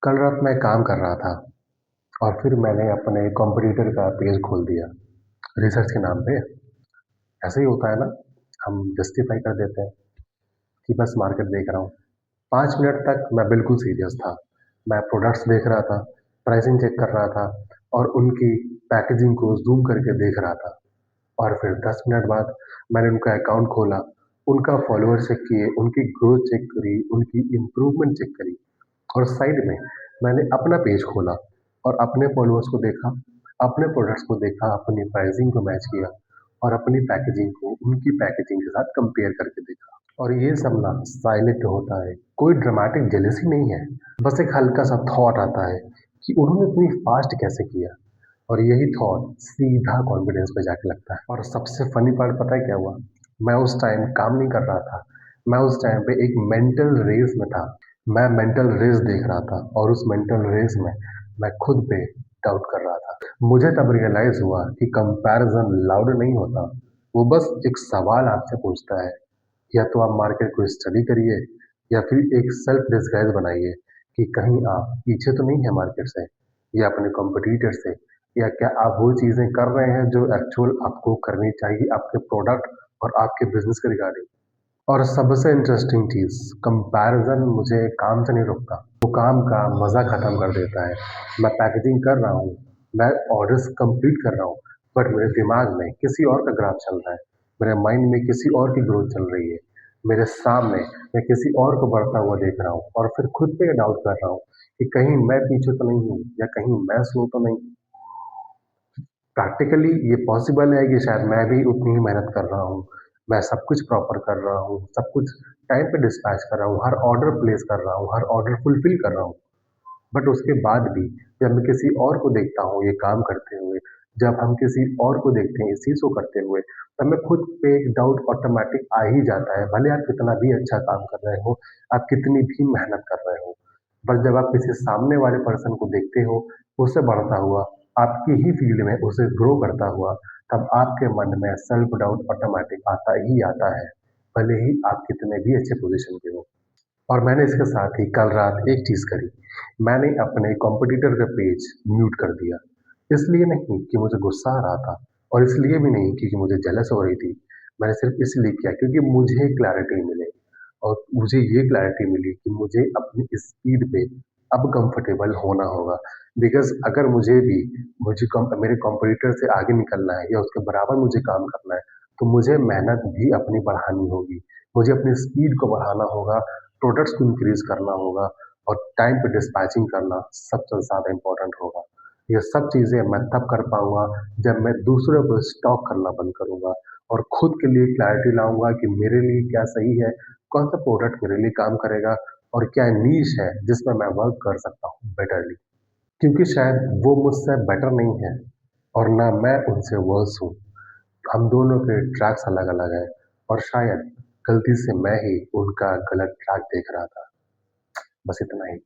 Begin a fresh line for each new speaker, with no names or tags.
कल रात मैं काम कर रहा था और फिर मैंने अपने कॉम्पिटिटर का पेज खोल दिया रिसर्च के नाम पे। ऐसे ही होता है ना, हम जस्टिफाई कर देते हैं कि बस मार्केट देख रहा हूँ। 5 मिनट तक मैं बिल्कुल सीरियस था। मैं प्रोडक्ट्स देख रहा था, प्राइसिंग चेक कर रहा था और उनकी पैकेजिंग को जूम करके देख रहा था। और फिर 10 मिनट बाद मैंने उनका अकाउंट खोला, उनका फॉलोअर चेक किए, उनकी ग्रोथ चेक करी, उनकी इम्प्रूवमेंट चेक करी। और साइड में मैंने अपना पेज खोला और अपने फॉलोअर्स को देखा, अपने प्रोडक्ट्स को देखा, अपनी प्राइसिंग को मैच किया और अपनी पैकेजिंग को उनकी पैकेजिंग के साथ कंपेयर करके देखा। और ये सब ना साइलेंट होता है, कोई ड्रामेटिक जेलसी नहीं है। बस एक हल्का सा थॉट आता है कि उन्होंने इतनी फास्ट कैसे किया। और यही थॉट सीधा कॉन्फिडेंस पे जाके लगता है। और सबसे फनी पार्ट पता है क्या हुआ? मैं उस टाइम काम नहीं कर रहा था। मैं उस टाइम पे एक मेंटल रेस में था। मैं मेंटल रेस देख रहा था और उस मेंटल रेस में मैं खुद पे डाउट कर रहा था। मुझे तब रियलाइज हुआ कि कंपैरिजन लाउड नहीं होता, वो बस एक सवाल आपसे पूछता है। या तो आप मार्केट को स्टडी करिए या फिर एक सेल्फ डिस्गाइज बनाइए कि कहीं आप पीछे तो नहीं है मार्केट से या अपने कॉम्पिटिटर से, या क्या आप वो चीज़ें कर रहे हैं जो एक्चुअल आपको करनी चाहिए आपके प्रोडक्ट और आपके बिजनेस के रिगार्डिंग। और सबसे इंटरेस्टिंग चीज़, कंपैरिजन मुझे काम से नहीं रोकता, वो काम का मज़ा ख़त्म कर देता है। मैं पैकेजिंग कर रहा हूँ, मैं ऑर्डर्स कंप्लीट कर रहा हूँ, बट मेरे दिमाग में किसी और का ग्राफ चल रहा है, मेरे माइंड में किसी और की ग्रोथ चल रही है, मेरे सामने मैं किसी और को बढ़ता हुआ देख रहा हूँ और फिर खुद पे डाउट कर रहा हूँ कि कहीं मैं पीछे तो नहीं हूँ या कहीं मैं स्लो तो नहीं। प्रैक्टिकली ये पॉसिबल है कि शायद मैं भी उतनी ही मेहनत कर रहा हूँ। मैं सब कुछ प्रॉपर कर रहा हूँ, सब कुछ टाइम पे डिस्पैच कर रहा हूँ, हर ऑर्डर प्लेस कर रहा हूँ, हर ऑर्डर फुलफ़िल कर रहा हूँ। बट उसके बाद भी जब मैं किसी और को देखता हूँ ये काम करते हुए, जब हम किसी और को देखते हैं इस चीज़ को करते हुए, तब मैं खुद पे एक डाउट ऑटोमैटिक आ ही जाता है। भले आप कितना भी अच्छा काम कर रहे हो, आप कितनी भी मेहनत कर रहे हो, बट जब आप किसी सामने वाले पर्सन को देखते हो, उससे बढ़ता हुआ, आपकी ही फ़ील्ड में उसे ग्रो करता हुआ, तब आपके मन में सेल्फ डाउट ऑटोमैटिक आता ही आता है, भले ही आप कितने भी अच्छे पोज़ीशन पे हो। और मैंने इसके साथ ही कल रात एक चीज़ करी, मैंने अपने कॉम्पिटिटर का पेज म्यूट कर दिया। इसलिए नहीं कि मुझे गुस्सा आ रहा था और इसलिए भी नहीं क्योंकि मुझे जेलस हो रही थी। मैंने सिर्फ़ इसलिए किया क्योंकि मुझे क्लैरिटी मिले और मुझे ये क्लैरिटी मिली कि मुझे अपनी स्पीड पे अब कंफर्टेबल होना होगा। बिकॉज़ अगर मुझे मेरे कॉम्पिटिटर से आगे निकलना है या उसके बराबर मुझे काम करना है, तो मुझे मेहनत भी अपनी बढ़ानी होगी। मुझे अपनी स्पीड को बढ़ाना होगा, प्रोडक्ट्स को इंक्रीज़ करना होगा और टाइम पे डिस्पैचिंग करना सबसे ज़्यादा इम्पोर्टेंट होगा। ये सब चीज़ें मैं तब कर पाऊँगा जब मैं दूसरों को स्टॉक करना बंद करूँगा और खुद के लिए क्लैरिटी लाऊँगा कि मेरे लिए क्या सही है, कौन-सा प्रोडक्ट मेरे लिए काम करेगा और क्या नीश है जिसमें मैं वर्क कर सकता हूँ बेटरली। क्योंकि शायद वो मुझसे बेटर नहीं है और ना मैं उनसे वर्स हूँ। हम दोनों के ट्रैक्स अलग-अलग हैं और शायद गलती से मैं ही उनका गलत ट्रैक देख रहा था। बस इतना ही।